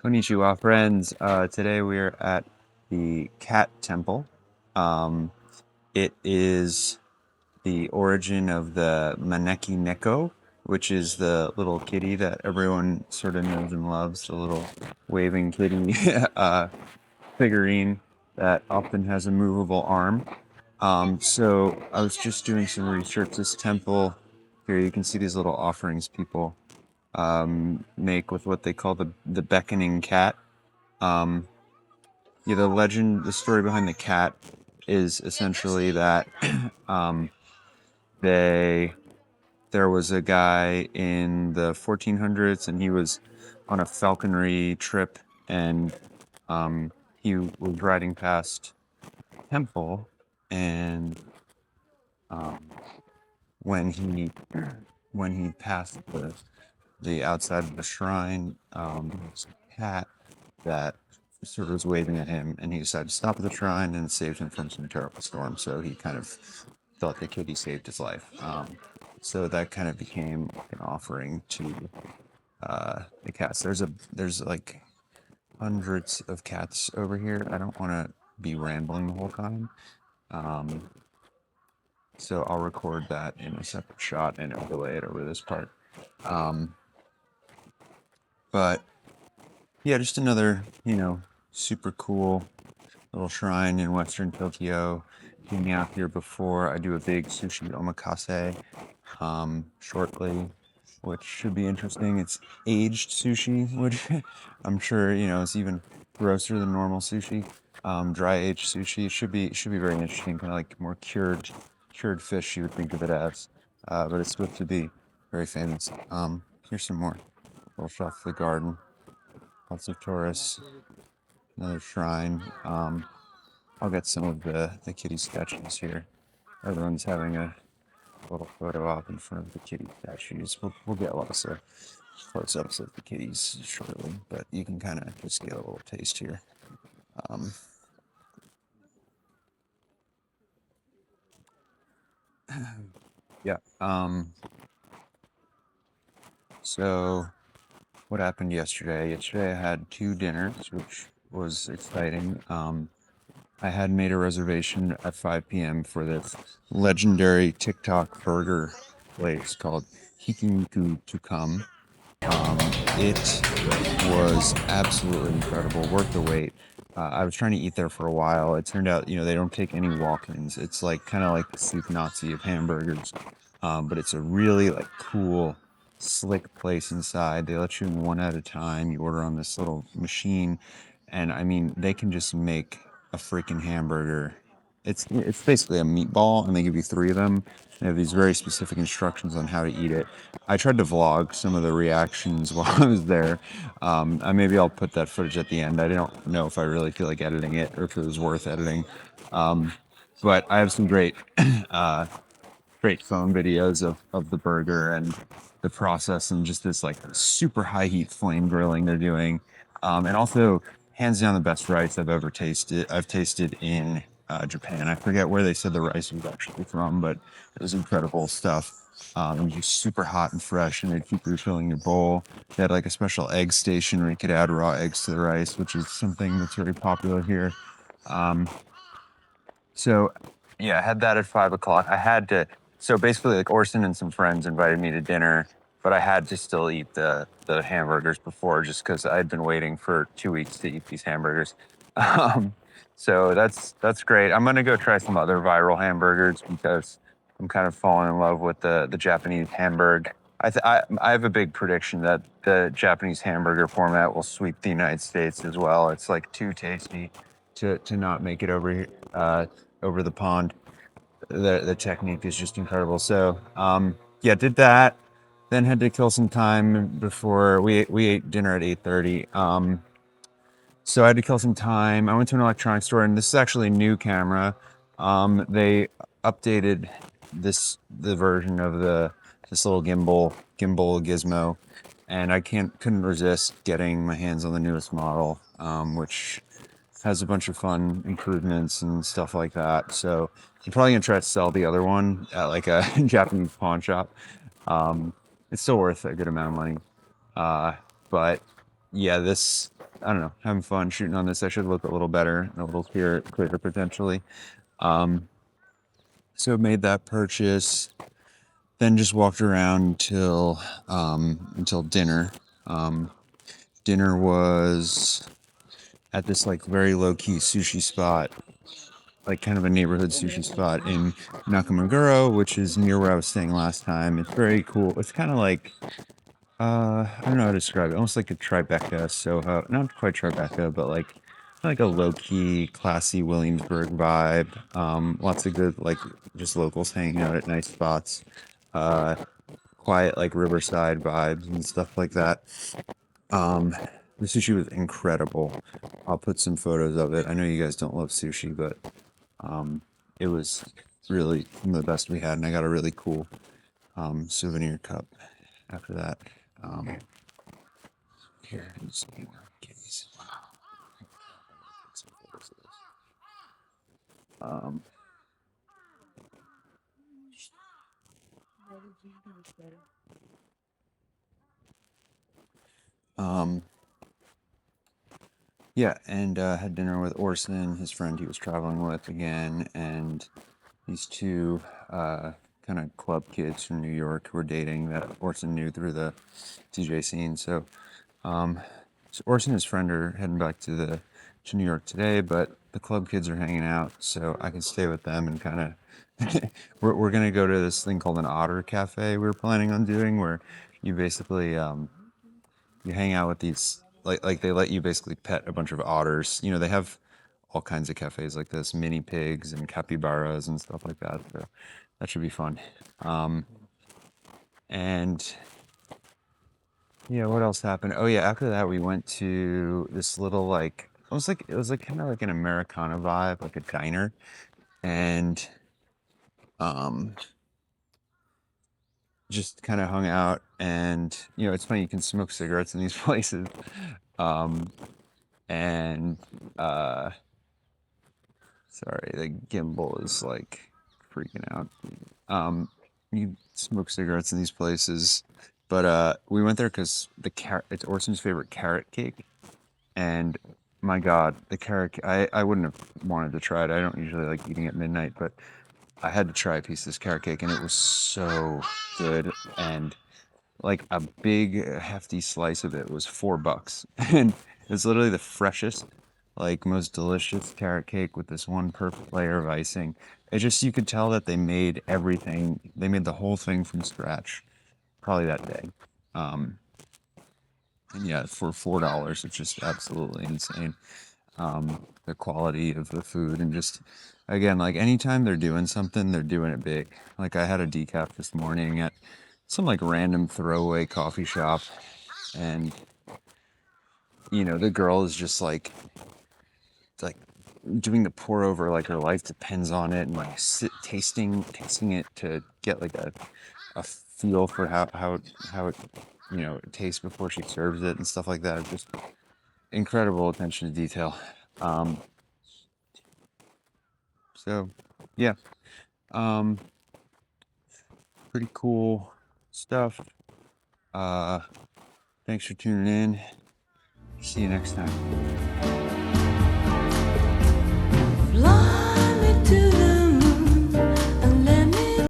Konnichiwa, friends. Today we're at the Cat Temple. Um, it is the origin of the Maneki Neko, which is the little kitty that everyone sort of knows and loves, the little waving kitty figurine that often has a movable arm. So I was just doing some research. This temple here, you can see these little offerings people make with what they call the beckoning cat. Um, yeah, the story behind the cat is essentially that um, they there was a guy in the 1400s, and he was on a falconry trip, and he was riding past a temple, and um, when he when he passed the outside of the shrine, there was a cat that sort of was waving at him, and he decided to stop at the shrine, and it saved him from some terrible storm. So he kind of thought the kitty saved his life. So that kind of became like an offering to the cats. There's like hundreds of cats over here. I don't want to be rambling the whole time. Um, so I'll record that in a separate shot and overlay it over this part. Um, but yeah, just another, super cool little shrine in Western Tokyo. Being out here before I do a big sushi omakase shortly, which should be interesting. It's aged sushi, which I'm sure is even grosser than normal sushi. Dry aged sushi should be very interesting, kind of like more cured fish you would think of it as, but it's supposed to be very famous. Here's some more little stuff. The garden, lots of tourists. Another shrine. I'll get some of the kitty sketches here. Everyone's having a little photo op in front of the kitty statues. We'll get lots of close-ups of the kitties shortly, but you can kind of just get a little taste here. Um, yeah. So what happened yesterday? Yesterday I had two dinners, which was exciting. I had made a reservation at 5 p.m. for this legendary TikTok burger place called Hikiniku to come. It was absolutely incredible, worth the wait. I was trying to eat there for a while. It turned out, they don't take any walk-ins. It's like kind of like the soup Nazi of hamburgers, but it's a really like cool, slick place inside. They let you in one at a time. You order on this little machine, and I mean, they can just make a freaking hamburger. It's basically a meatball, and they give you three of them. They have these very specific instructions on how to eat it. I tried to vlog some of the reactions while I was there. Maybe I'll put that footage at the end. I don't know if I really feel like editing it or if it was worth editing. Um, but I have some uh, great phone videos of the burger and the process and just this like super high heat flame grilling they're doing. And also, hands down, the best rice I've ever tasted. I've tasted in Japan. I forget where they said the rice was actually from, but it was incredible stuff. It was just super hot and fresh, and they'd keep refilling your bowl. They had like a special egg station where you could add raw eggs to the rice, which is something that's very popular here. Um, so yeah, I had that at 5 o'clock. I had to. So basically, like Orson and some friends invited me to dinner, but I had to still eat the hamburgers before, just because I'd been waiting for 2 weeks to eat these hamburgers. Um, so that's great. I'm gonna go try some other viral hamburgers because I'm kind of falling in love with the Japanese hamburger. I have a big prediction that the Japanese hamburger format will sweep the United States as well. It's like too tasty to not make it over the pond. The technique is just incredible. So yeah, did that. Then had to kill some time before we ate dinner at 8:30. So I had to kill some time. I went to an electronics store, and this is actually a new camera. They updated the version of this little gimbal gizmo, and I couldn't resist getting my hands on the newest model, which has a bunch of fun improvements and stuff like that. So I'm probably gonna try to sell the other one at like a Japanese pawn shop. Um, it's still worth a good amount of money. Uh, but yeah, I don't know, having fun shooting on this. I should look a little better and a little clearer potentially. Um, so made that purchase, then just walked around until dinner. Um, Dinner was at this like very low key sushi spot, like kind of a neighborhood sushi spot in Nakamaguro, which is near where I was staying last time. It's very cool. It's kind of like I don't know how to describe it. Almost like a Tribeca Soho, not quite Tribeca, but like a low key, classy Williamsburg vibe. Lots of good like just locals hanging out at nice spots. Uh, Quiet like riverside vibes and stuff like that. Um, the sushi was incredible. I'll put some photos of it. I know you guys don't love sushi, but um, it was really some of the best we had, and I got a really cool souvenir cup after that. Um, Here, some more kitties. Some photos of this. Um, um, yeah, and had dinner with Orson, his friend he was traveling with again, and these two kind of club kids from New York who were dating that Orson knew through the DJ scene. Um, so Orson and his friend are heading back to New York today, but the club kids are hanging out, so I can stay with them and kind of. We're gonna go to this thing called an Otter Cafe. We were planning on doing where you basically you hang out with these like they let you basically pet a bunch of otters. You know, they have all kinds of cafes like this, mini pigs and capybaras and stuff like that. So that should be fun. Um, and yeah, what else happened? Oh yeah, after that we went to this little like almost like it was like kind of like an Americana vibe, like a diner, and um, just kind of hung out. And you know, it's funny you can smoke cigarettes in these places. Um, and Sorry, the gimbal is like freaking out. Um, you smoke cigarettes in these places, but we went there because it's Orson's favorite carrot cake, and my God, the I wouldn't have wanted to try it. I don't usually like eating at midnight, but I had to try a piece of this carrot cake, and it was so good. And like a big hefty slice of it was $4, and it's literally the freshest, like most delicious carrot cake with this one perfect layer of icing. It just you could tell that they made everything. They made the whole thing from scratch, probably that day. Um, and yeah, for $4, it's just absolutely insane. The quality of the food and just again, like anytime they're doing something, they're doing it big. Like I had a decaf this morning at some like random throwaway coffee shop, and you know the girl is just like doing the pour over like her life depends on it, and like tasting it to get like a feel for how it it tastes before she serves it and stuff like that. Just incredible attention to detail. Um, so yeah, um, pretty cool stuff. Uh, Thanks for tuning in. See you next time.